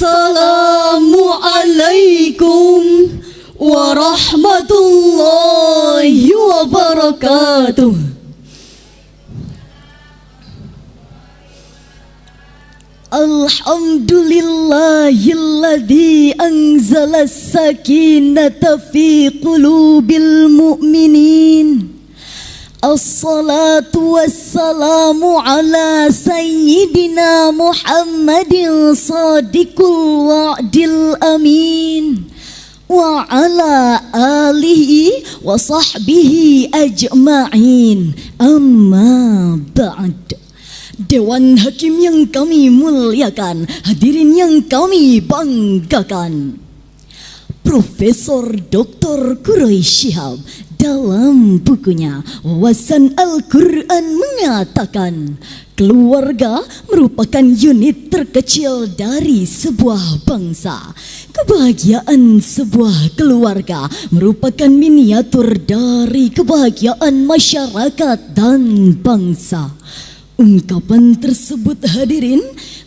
Assalamualaikum warahmatullahi wabarakatuh. Alhamdulillahilladzi anzala as-sakinata fi qulubil mu'minin. Assalatu wassalamu ala sayyidina Muhammadin sadiqul wa'dil amin wa ala alihi wa sahbihi ajma'in. Amma ba'd. Dewan Hakim yang kami muliakan, hadirin yang kami banggakan, Profesor Dr. Quraish Shihab dalam bukunya Wawasan Al-Quran mengatakan, keluarga merupakan unit terkecil dari sebuah bangsa. Kebahagiaan sebuah keluarga merupakan miniatur dari kebahagiaan masyarakat dan bangsa. Ungkapan tersebut hadirin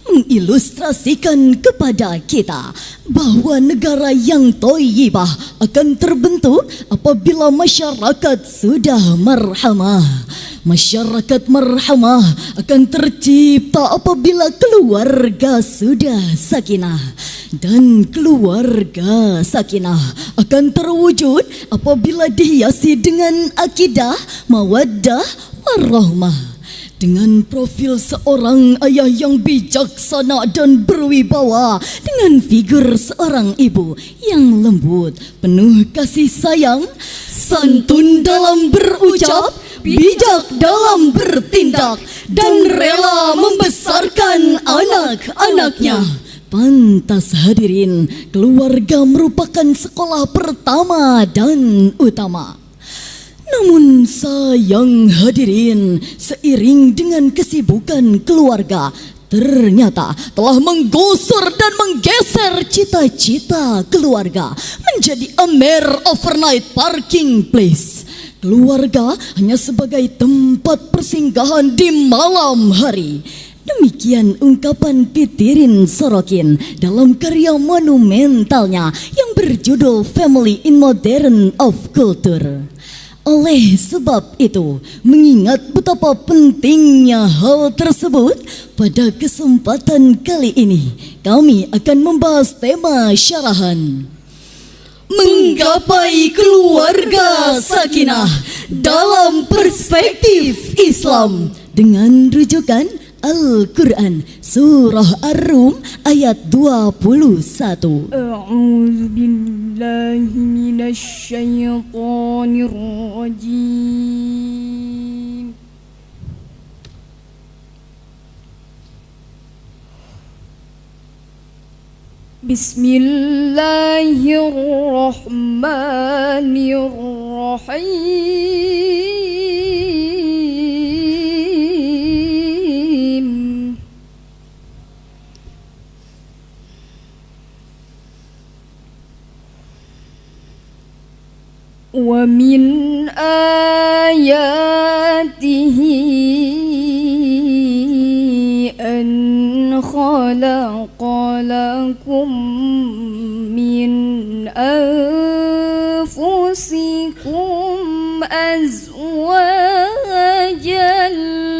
mengilustrasikan kepada kita bahwa negara yang thayyibah akan terbentuk apabila masyarakat sudah marhamah. Masyarakat marhamah akan tercipta apabila keluarga sudah sakinah. Dan keluarga sakinah akan terwujud apabila dihiasi dengan akidah, mawaddah, warahmah. Dengan profil seorang ayah yang bijaksana dan berwibawa, dengan figur seorang ibu yang lembut, penuh kasih sayang, santun dalam berucap, bijak dalam bertindak, dan rela membesarkan anak-anaknya. Pantas hadirin, keluarga merupakan sekolah pertama dan utama. Namun sayang hadirin, seiring dengan kesibukan keluarga, ternyata telah menggusur dan menggeser cita-cita keluarga menjadi a mere overnight parking place. Keluarga hanya sebagai tempat persinggahan di malam hari. Demikian ungkapan Pitirin Sorokin dalam karya monumentalnya yang berjudul Family in Modern of Culture. Oleh sebab itu, mengingat betapa pentingnya hal tersebut, pada kesempatan kali ini kami akan membahas tema syarahan Menggapai Keluarga Sakinah dalam Perspektif Islam dengan rujukan Al-Quran Surah Ar-Rum ayat 21. A'udzu billahi minasy syaithanir rajim. Bismillahirrahmanirrahim. Wa min ayatihi an khalaqa lakum min anfusikum azwajan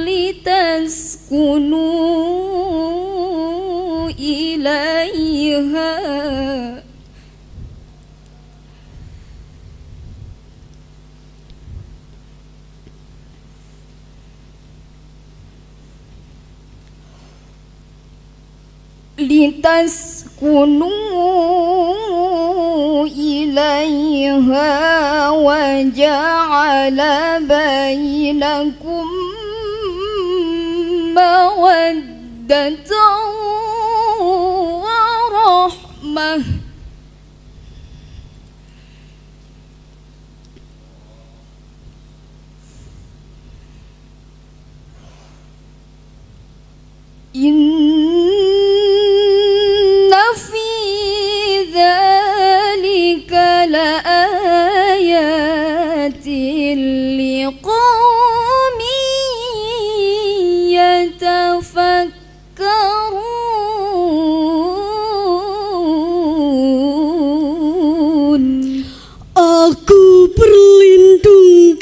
litaskunu ilaiha wa ja'ala bainakum mawaddatan wa rahmah. Inna fi dzalika laayatin liqaumin yatafakkarun.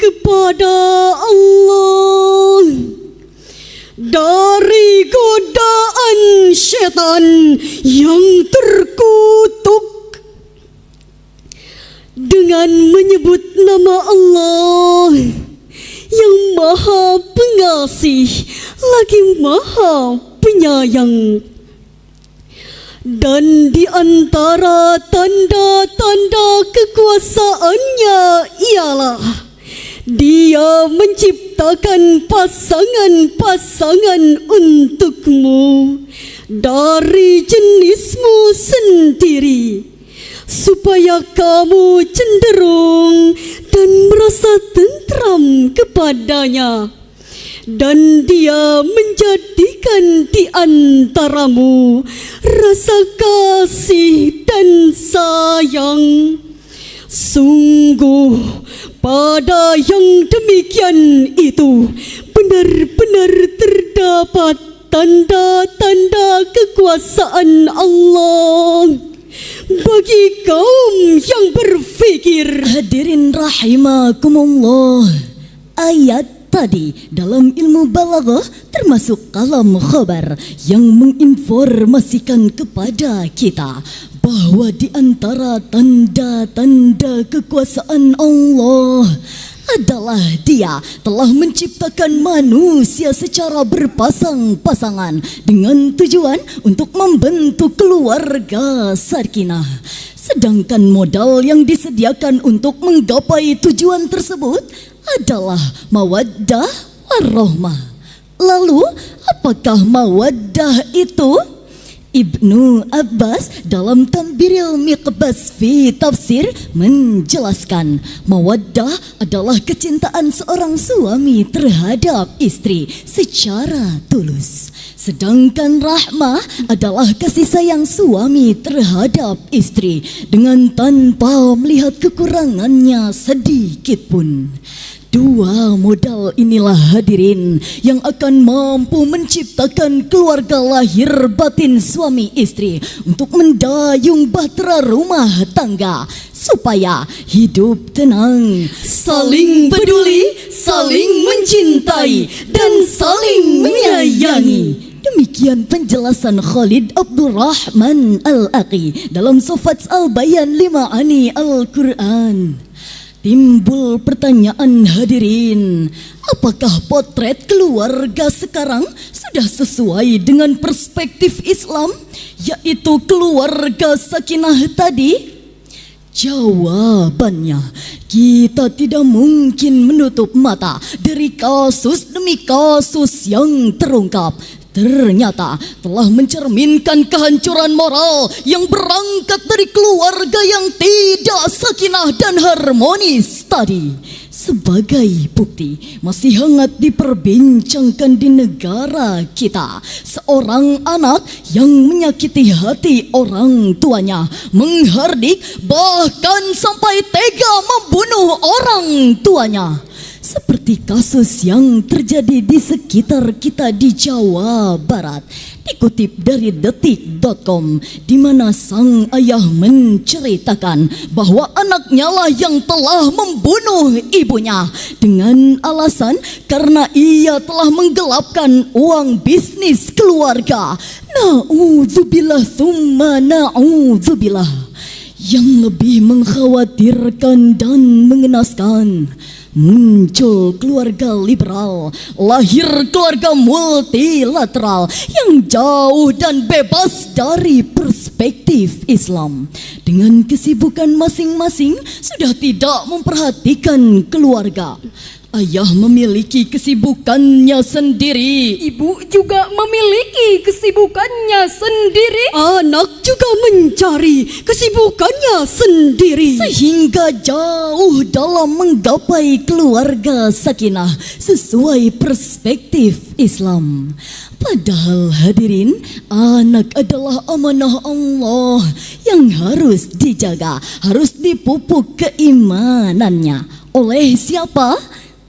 kepada Allah dari godaan syaitan yang terkutuk dengan menyebut nama Allah yang Maha Pengasih lagi Maha Penyayang. Dan di antara tanda-tanda kekuasaannya ialah Dia menciptakan pasangan-pasangan untukmu dari jenismu sendiri, supaya kamu cenderung dan merasa tentram kepadanya. Dan Dia menjadikan di antaramu rasa kasih dan sayang. Sungguh pada yang demikian itu benar-benar terdapat tanda-tanda kekuasaan Allah bagi kaum yang berfikir. Hadirin rahimakumullah, ayat tadi dalam ilmu balaghah termasuk kalam khabar yang menginformasikan kepada kita bahwa di antara tanda-tanda kekuasaan Allah adalah Dia telah menciptakan manusia secara berpasang-pasangan dengan tujuan untuk membentuk keluarga sakinah. Sedangkan modal yang disediakan untuk menggapai tujuan tersebut adalah mawaddah warahmah. Lalu apakah mawaddah itu? Ibnu Abbas dalam Tanbiril Miqbas fi Tafsir menjelaskan, mawaddah adalah kecintaan seorang suami terhadap istri secara tulus. Sedangkan rahmah adalah kasih sayang suami terhadap istri dengan tanpa melihat kekurangannya sedikit pun. Dua modal inilah hadirin yang akan mampu menciptakan keluarga lahir batin suami istri untuk mendayung bahtera rumah tangga supaya hidup tenang, saling peduli, saling mencintai dan saling menyayangi. Demikian penjelasan Khalid Abdurrahman Al-Aqi dalam Sofats Al-Bayan Lima'ani Al-Quran. Timbul pertanyaan hadirin, apakah potret keluarga sekarang sudah sesuai dengan perspektif Islam, yaitu keluarga sakinah tadi? Jawabannya, kita tidak mungkin menutup mata dari kasus demi kasus yang terungkap. Ternyata telah mencerminkan kehancuran moral yang berangkat dari keluarga yang tidak sakinah dan harmonis tadi. Sebagai bukti, masih hangat diperbincangkan di negara kita seorang anak yang menyakiti hati orang tuanya, menghardik bahkan sampai tega membunuh orang tuanya. Seperti kasus yang terjadi di sekitar kita di Jawa Barat. Dikutip dari detik.com, di mana sang ayah menceritakan bahwa anaknya lah yang telah membunuh ibunya dengan alasan karena ia telah menggelapkan uang bisnis keluarga. Na'udzubillah thumma na'udzubillah. Yang lebih mengkhawatirkan dan mengenaskan, muncul keluarga liberal, lahir keluarga multilateral yang jauh dan bebas dari perspektif Islam. Dengan kesibukan masing-masing sudah tidak memperhatikan keluarga. Ayah memiliki kesibukannya sendiri, Ibu juga memiliki kesibukannya sendiri. anak juga mencari kesibukannya sendiri, sehingga jauh dalam menggapai keluarga sakinah sesuai perspektif Islam. Padahal hadirin, anak adalah amanah Allah yang harus dijaga, harus dipupuk keimanannya. Oleh siapa?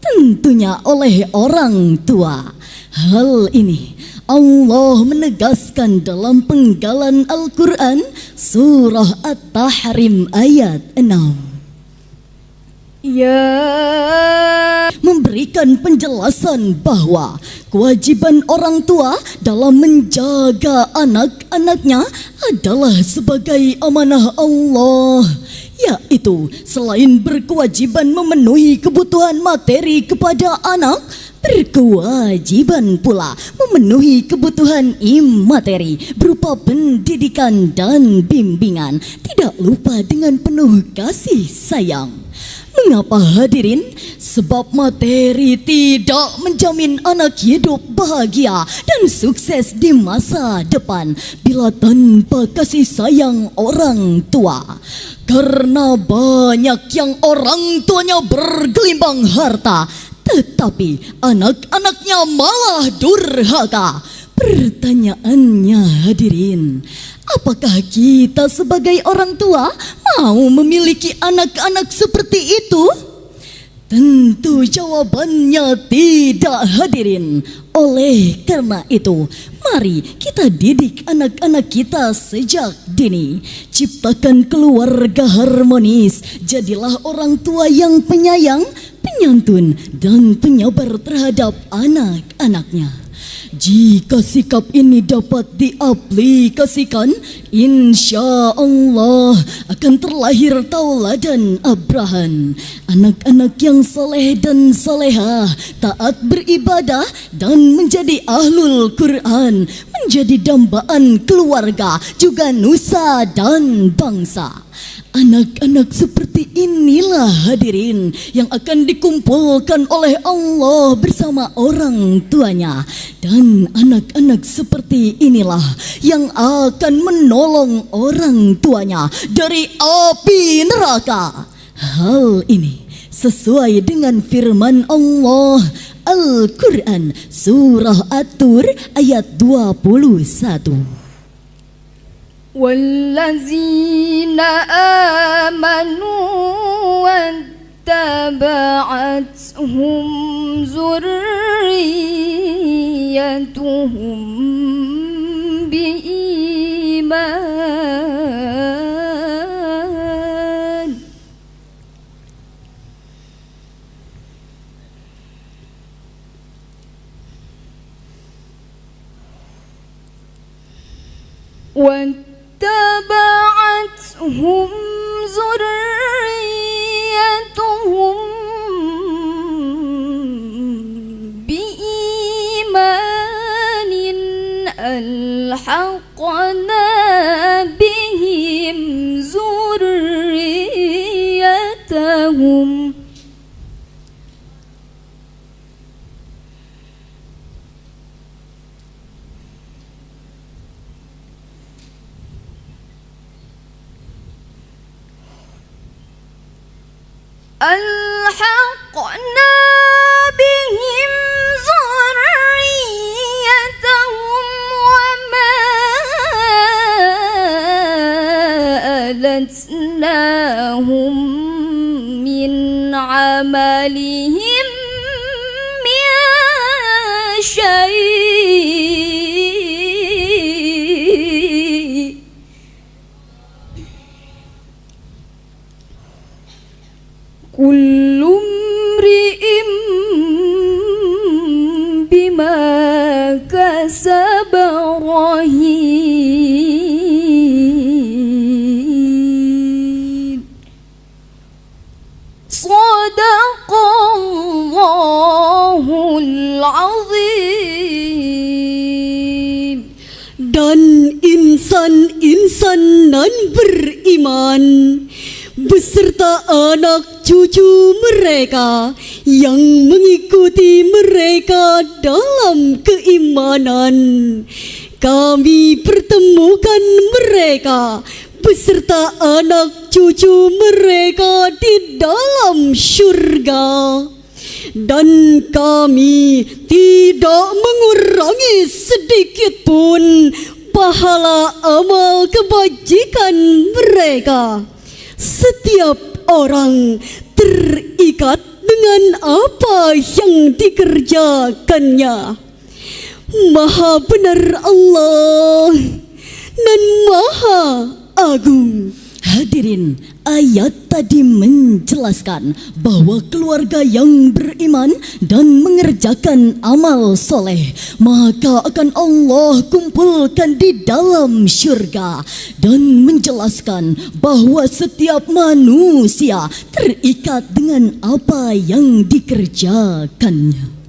Tentunya oleh orang tua. Hal ini Allah menegaskan dalam penggalan Al-Quran surah At-Tahrim ayat 6. Ya, memberikan penjelasan bahwa kewajiban orang tua dalam menjaga anak-anaknya adalah sebagai amanah Allah, yaitu selain berkewajiban memenuhi kebutuhan materi kepada anak, berkewajiban pula memenuhi kebutuhan imateri berupa pendidikan dan bimbingan, tidak lupa dengan penuh kasih sayang. Mengapa hadirin? Sebab materi tidak menjamin anak hidup bahagia dan sukses di masa depan bila tanpa kasih sayang orang tua. Karena banyak yang orang tuanya bergelimbang harta, tetapi anak-anaknya malah durhaka. Pertanyaannya hadirin, apakah kita sebagai orang tua mau memiliki anak-anak seperti itu? Tentu jawabannya tidak hadirin. Oleh karena itu, mari kita didik anak-anak kita sejak dini. Ciptakan keluarga harmonis. Jadilah orang tua yang penyayang, penyantun, dan penyabar terhadap anak-anaknya. Jika sikap ini dapat diaplikasikan, insya Allah akan terlahir tauladan abrahan. Anak-anak yang saleh dan salehah, taat beribadah dan menjadi ahlul Quran, menjadi dambaan keluarga, juga nusa dan bangsa. Anak-anak seperti inilah hadirin yang akan dikumpulkan oleh Allah bersama orang tuanya. Dan anak-anak seperti inilah yang akan menolong orang tuanya dari api neraka. Hal ini sesuai dengan firman Allah Al-Quran Surah At-Tur ayat 21. والذين آمنوا واتبعتهم ذريتهم بإيمان واتبعتهم ذريتهم بإيمان ألحقنا بهم ذريتهم ألحقنا بهم ذريتهم وما ألتناهم من عملهم من شيء كل امرئ بما كسب رهين صدق الله العظيم. Dan insan-insan nan beriman beserta anak cucu mereka yang mengikuti mereka dalam keimanan, kami pertemukan mereka beserta anak cucu mereka di dalam syurga, dan kami tidak mengurangi sedikit pun pahala amal kebajikan mereka. Setiap orang terikat dengan apa yang dikerjakannya. Maha benar Allah dan Maha Agung. Hadirin, ayat tadi menjelaskan bahwa keluarga yang beriman dan mengerjakan amal soleh, maka akan Allah kumpulkan di dalam syurga, dan menjelaskan bahwa setiap manusia terikat dengan apa yang dikerjakannya.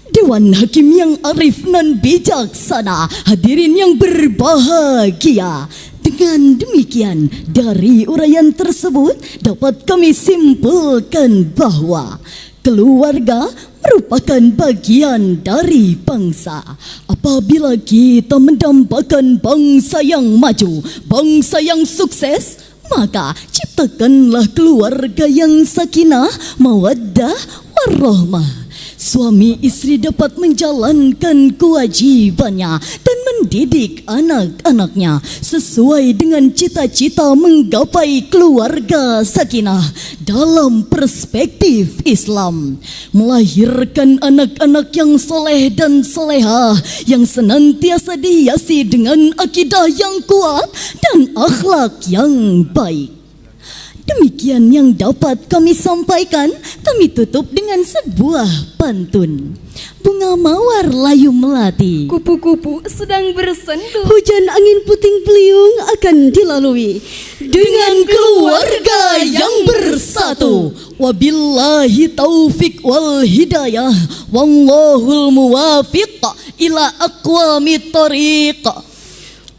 Dewan Hakim yang arif dan bijaksana, hadirin yang berbahagia. Dengan demikian, dari uraian tersebut dapat kami simpulkan bahwa keluarga merupakan bagian dari bangsa. Apabila kita mendambakan bangsa yang maju, bangsa yang sukses, maka ciptakanlah keluarga yang sakinah, mawaddah, warahmah. Suami istri dapat menjalankan kewajibannya dan mendidik anak-anaknya sesuai dengan cita-cita menggapai keluarga sakinah dalam perspektif Islam. Melahirkan anak-anak yang soleh dan solehah, yang senantiasa dihiasi dengan akidah yang kuat dan akhlak yang baik. Demikian yang dapat kami sampaikan. Kami tutup dengan sebuah pantun. Bunga mawar layu melati, Kupu-kupu sedang bersendu. hujan angin puting beliung akan dilalui dengan keluarga yang bersatu. Wabillahi taufik wal hidayah, wallahul muwafiq ila aqwamit thariq.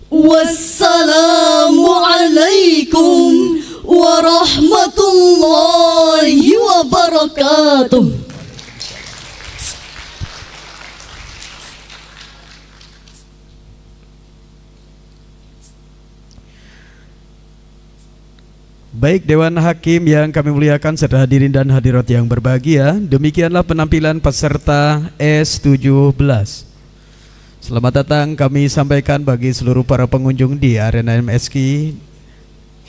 Wassalamualaikum warahmatullahi wabarakatuh. Baik Dewan Hakim yang kami muliakan serta hadirin dan hadirat yang berbahagia, demikianlah penampilan peserta S17. Selamat datang kami sampaikan bagi seluruh para pengunjung di arena MSQ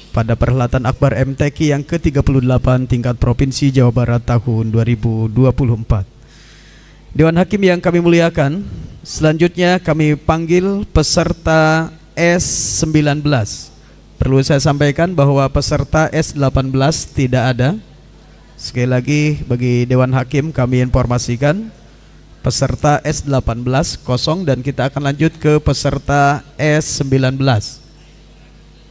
pada perhelatan Akbar MTQ yang ke-38 tingkat Provinsi Jawa Barat tahun 2024. Dewan Hakim yang kami muliakan, selanjutnya kami panggil peserta S19. Perlu saya sampaikan bahwa peserta S18 tidak ada. Sekali lagi bagi Dewan Hakim kami informasikan peserta S18 kosong, dan kita akan lanjut ke peserta S19.